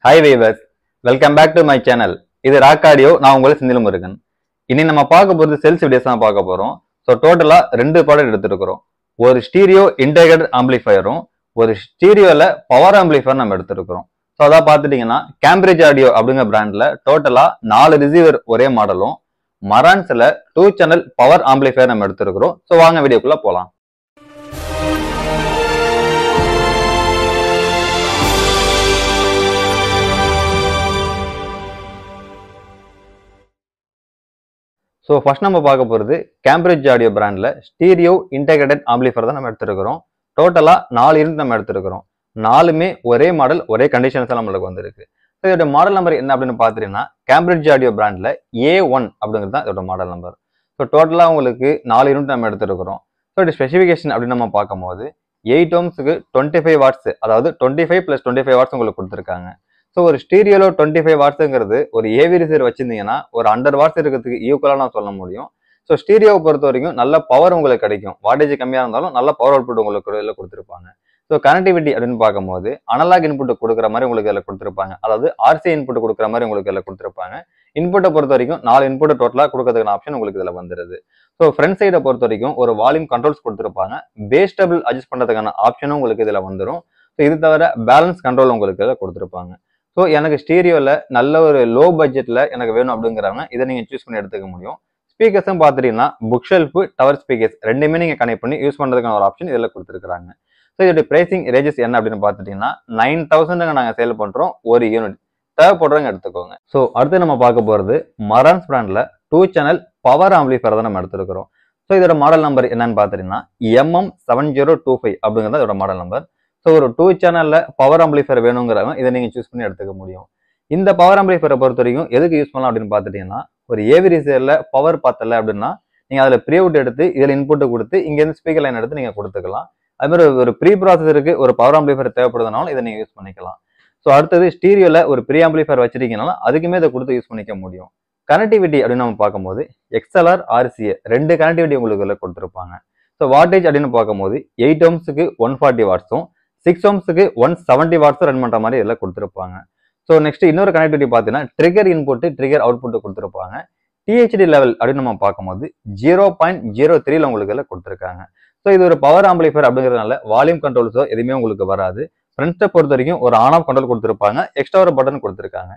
Hi viewers, welcome back to my channel. இது rock audio. நான் உங்களை செந்தில் முருகன். இனி நம்ம பார்க்க போறது செல்ஸ் வீடியோஸ் தான் பார்க்க போறோம். ஸோ டோட்டலா 2 ப்ராடக்ட் எடுத்துருக்கிறோம். ஒரு ஸ்டீரியோ இன்டெகிரேட்டட் ஆம்பிளிஃபயரும் ஒரு ஸ்டீரியோல பவர் ஆம்பிளிஃபயர் நம்ம எடுத்துருக்கிறோம். ஸோ அதான் பார்த்துட்டீங்கன்னா கேம்பிரிட்ஜ் ஆடியோ அப்படிங்கிற பிராண்ட்ல டோட்டலா 4 ரிசீவர் ஒரே மாடலும் மரான்ஸ்ல 2 சேனல் பவர் ஆம்பிளிஃபயர் நம்ம எடுத்துருக்கிறோம். ஸோ வாங்க வீடியோக்குள்ள போலாம். ஸோ ஃபர்ஸ்ட் நம்ம பார்க்க போகிறது கேம்பிரிட்ஜ் ஆடியோ பிராண்டில் ஸ்டீரியோ இன்டெகிரேட்டட் ஆம்பிளிஃபயர் தான் நம்ம எடுத்துருக்கிறோம். டோட்டலாக 4 யூனிட் நம்ம எடுத்துருக்கிறோம். 4மே ஒரே மாடல் ஒரே கண்டிஷன்ஸ் தான் நம்மளுக்கு வந்திருக்கு. ஸோ இதோட மாடல் நம்பர் என்ன அப்படின்னு பார்த்துட்டீங்கன்னா கேம்பிரிட்ஜ் ஆடியோ பிராண்டில் A1 அப்படிங்கிறது தான் இதோட மாடல் நம்பர். ஸோ டோட்டலாக உங்களுக்கு 4 யூனிட் நம்ம எடுத்துருக்கிறோம். ஸோ இதோட ஸ்பெசிஃபிகேஷன் அப்படின்னு நம்ம பார்க்கும்போது 8 ohmsக்கு 25 வாட்ஸ், அதாவது 25 + 25 வாட்ஸ் உங்களுக்கு கொடுத்துருக்காங்க. ஸோ ஒரு ஸ்டீரியோல 25 வாட்ஸுங்கிறது ஒரு ஏவி ரிசீவர் வச்சிருந்தீங்கன்னா ஒரு 100 வாட்ஸ் இருக்கிறதுக்கு ஈக்குவலாக நான் சொல்ல முடியும். ஸோ ஸ்டீரியோவை பொறுத்த வரைக்கும் நல்ல பவர் உங்களுக்கு கிடைக்கும். வாட்டேஜ் கம்மியாக இருந்தாலும் நல்ல பவர் அவுட்புட் உங்களுக்கு இதில் கொடுத்துருப்பாங்க. ஸோ கனெக்டிவிட்டி அப்படின்னு பார்க்கும்போது அனலாக் இன்புட் கொடுக்குற மாதிரி உங்களுக்கு இதில் கொடுத்துருப்பாங்க. அதாவது ஆர்சி இன்புட் கொடுக்குற மாதிரி உங்களுக்கு இதில் கொடுத்துருப்பாங்க. இன்புட்டை பொறுத்த வரைக்கும் 4 இன்புட் டோட்டலாக கொடுக்கறதுக்கான ஆப்ஷன் உங்களுக்கு இதில் வந்துருது. ஸோ ஃப்ரண்ட் சைடை பொறுத்த வரைக்கும் ஒரு வால்யூம் கண்ட்ரோல்ஸ் கொடுத்துருப்பாங்க. பேஸ் டேபிள் அட்ஜஸ்ட் பண்ணுறதுக்கான ஆப்ஷனும் உங்களுக்கு இதில் வந்துடும். ஸோ இது தவிர பேலன்ஸ் கண்ட்ரோல் உங்களுக்கு இதில் கொடுத்துருப்பாங்க. ஸோ எனக்கு ஸ்டீரியோவில் நல்ல ஒரு லோ பட்ஜெட்டில் எனக்கு வேணும் அப்படிங்கிறவங்க இதை நீங்கள் சூஸ் பண்ணி எடுத்துக்க முடியும். ஸ்பீக்கர்ஸும் பார்த்துட்டீங்கன்னா புக் ஷெல்ஃபு, டவர் ஸ்பீக்கர்ஸ் ரெண்டுமே நீங்கள் கனெக்ட் பண்ணி யூஸ் பண்ணுறதுக்கான ஒரு ஆப்ஷன் இதில் கொடுத்துருக்காங்க. ஸோ இதோட பிரைசிங் ரேஞ்சஸ் என்ன அப்படின்னு பார்த்துட்டிங்கன்னா 9000 நாங்கள் சேல் பண்ணுறோம் ஒரு யூனிட். தேவைப்படுறவங்க எடுத்துக்கோங்க. ஸோ அடுத்து நம்ம பார்க்க போகிறது மரான்ஸ் பிராண்டில் 2 சேனல் பவர் ஆம்பிளிஃபயர் தான் நம்ம எடுத்துருக்கிறோம். ஸோ இதோட மாடல் நம்பர் என்னன்னு பார்த்துட்டிங்கன்னா MM7025 அப்படிங்கிறது இதோட மாடல் நம்பர். ஸோ ஒரு 2 சேனல்ல பவர் ஆம்பிளிஃபயர் வேணுங்கிறவங்க இதை நீங்கள் சூஸ் பண்ணி எடுத்துக்க முடியும். இந்த பவர் ஆம்பிளிஃபயரை பொறுத்த வரைக்கும் எதுக்கு யூஸ் பண்ணலாம் அப்படின்னு பார்த்துட்டீங்கன்னா ஒரு ஏவி ரிசீவரில் பவர் பார்த்தல அப்படின்னா நீங்கள் அதில் ப்ரீ அவுட் எடுத்து இதில் இன்புட்டு கொடுத்து இங்கேருந்து ஸ்பீக்கர் லைன் எடுத்து நீங்கள் கொடுத்துக்கலாம். அது மாதிரி ஒரு ப்ரீ ப்ராசஸருக்கு ஒரு பவர் ஆம்பிளிஃபயர் தேவைப்படுறதுனால இதை நீங்கள் யூஸ் பண்ணிக்கலாம். ஸோ அடுத்தது ஸ்டீரியோவில் ஒரு ப்ரீ ஆம்பிளிஃபயர் வச்சிருக்கீங்கன்னா அதுக்குமே இதை கொடுத்து யூஸ் பண்ணிக்க முடியும். கனெக்டிவிட்டி அப்படின்னு நம்ம பார்க்கும்போது XLR RCA 2 கனெக்டிவிட்டி உங்களுக்கு இதில் கொடுத்துருப்பாங்க. ஸோ வாட்டேஜ் அப்படின்னு பார்க்கும்போது 8 ohmsக்கு 140 வாட்ஸும் 6 ohmsக்கு 170 வாட்ஸ் ரன் பண்ற மாதிரி இதெல்லாம் கொடுத்துருப்பாங்க. ஸோ நெக்ஸ்ட் இன்னொரு கனெக்டிவிட்டி பார்த்தீங்கன்னா ட்ரிகர் இன்புட் ட்ரிகர் அவுட்புட் கொடுத்துருப்பாங்க. THD லெவல் அப்படின்னு நம்ம பார்க்கும்போது 0.03 உங்களுக்கு எல்லாம் கொடுத்துருக்காங்க. ஸோ இது ஒரு பவர் ஆம்பிளிஃபயர் அப்படிங்கிறதுனால வால்யூம் கண்ட்ரோல்ஸோ எதுவுமே உங்களுக்கு வராது. ஃப்ரண்ட்டை பொறுத்த வரைக்கும் ஒரு ஆன் ஆஃப் கண்ட்ரோல் கொடுத்துருப்பாங்க. எக்ஸ்ட்ரா ஒரு பட்டன் கொடுத்துருக்காங்க.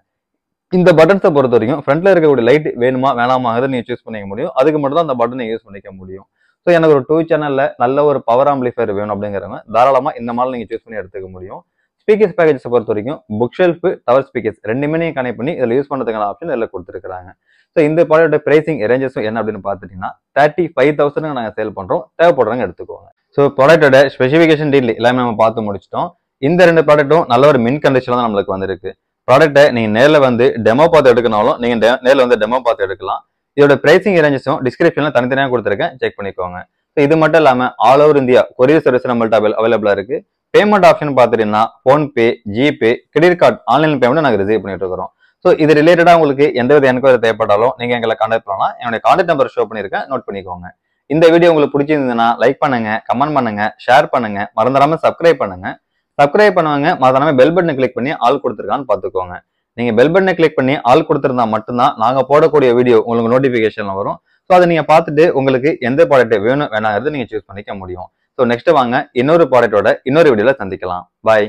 இந்த பட்டன்ஸை பொறுத்த வரைக்கும் ஃப்ரண்ட்ல இருக்கக்கூடிய லைட் வேணுமா வேணாமாங்கிறத நீங்க சூஸ் பண்ணிக்க முடியும். அதுக்கு மட்டும் தான் அந்த பட்டனை யூஸ் பண்ணிக்க முடியும். ஸோ எனக்கு ஒரு 2 சேனல்ல நல்ல ஒரு பவர் ஆம்பிளிஃபயர் வேணும் அப்படிங்கிறவங்க தாராளமாக இந்த மாடல் நீங்கள் சூஸ் பண்ணி எடுத்துக்க முடியும். ஸ்பீக்கர்ஸ் பேக்கேஜஸை பொறுத்த வரைக்கும் புக் ஷெல்ஃபு, டவர் ஸ்பீக்கர்ஸ் ரெண்டுமே நீங்கள் கனெக்ட் பண்ணி இதில் யூஸ் பண்ணுறதுக்கான ஆப்ஷன் இதில் கொடுத்துருக்காங்க. ஸோ இந்த ப்ராடக்ட் பிரைசிங் ரேஞ்சஸும் என்ன அப்படின்னு பார்த்துட்டீங்கன்னா 35,000 நாங்கள் சேல் பண்ணுறோம். தேவைப்படுறவங்க எடுத்துக்கோங்க. ஸோ ப்ராடக்டோட ஸ்பெசிஃபிகேஷன் டீல் எல்லாமே நம்ம பார்த்து முடிச்சிட்டோம். இந்த 2 ப்ராடக்ட்டும் நல்ல ஒரு மின் கண்டிஷனில் தான் நம்மளுக்கு வந்திருக்கு. ப்ராடக்ட்டை நீங்கள் நேரில் வந்து டெமோ பார்த்து எடுக்கனாலும் நீங்கள் நேரில் வந்து டெமோ பார்த்து எடுக்கலாம். இதோட பிரைசிங் ரேஞ்சஸும் டிஸ்கிரிப்ஷனில் தனித்தனியாக கொடுத்துருக்கேன், செக் பண்ணிக்கோங்க. ஸோ இது மட்டும் இல்லாமல் all over India courier service நம்மள்ட்ட அவைலபிளாக இருக்கு. பேமெண்ட் ஆப்ஷன் பார்த்துட்டீங்கன்னா PhonePe, GPay, credit card online payment நாங்கள் ரிசீவ் பண்ணிட்டு இருக்கிறோம். ஸோ இது ரிலேட்டடாக உங்களுக்கு எந்தவித என்கொயரி தேவைப்பட்டாலும் நீங்கள் எங்களை கான்டாக்ட் பண்ணலாம். என்னுடைய கான்டாக்ட் நம்பர் ஷோ பண்ணியிருக்கேன், நோட் பண்ணிக்கோங்க. இந்த வீடியோ உங்களுக்கு பிடிச்சிருந்ததுன்னா லைக் பண்ணுங்க, கமெண்ட் பண்ணுங்க, ஷேர் பண்ணுங்க, மறந்துடாம சப்ஸ்கிரைப் பண்ணுங்க. சப்ஸ்கிரைப் பண்ணுவாங்க, மறந்துடாம பெல் பட்டனை கிளிக் பண்ணி ஆல் கொடுத்துருக்கான்னு பார்த்துக்கோங்க. நீங்க பெல் பட்டனை கிளிக் பண்ணி ஆல் கொடுத்துருந்தா மட்டும்தான் நாங்கள் போடக்கூடிய வீடியோ உங்களுக்கு நோட்டிஃபிகேஷன் வரும். ஸோ அதை நீங்க பார்த்துட்டு உங்களுக்கு எந்த ப்ராடக்ட் வேணும் வேணாங்கிறது நீங்க சூஸ் பண்ணிக்க முடியும். ஸோ நெக்ஸ்ட் வாங்க இன்னொரு ப்ராடக்டோட இன்னொரு வீடியோல சந்திக்கலாம். பாய்.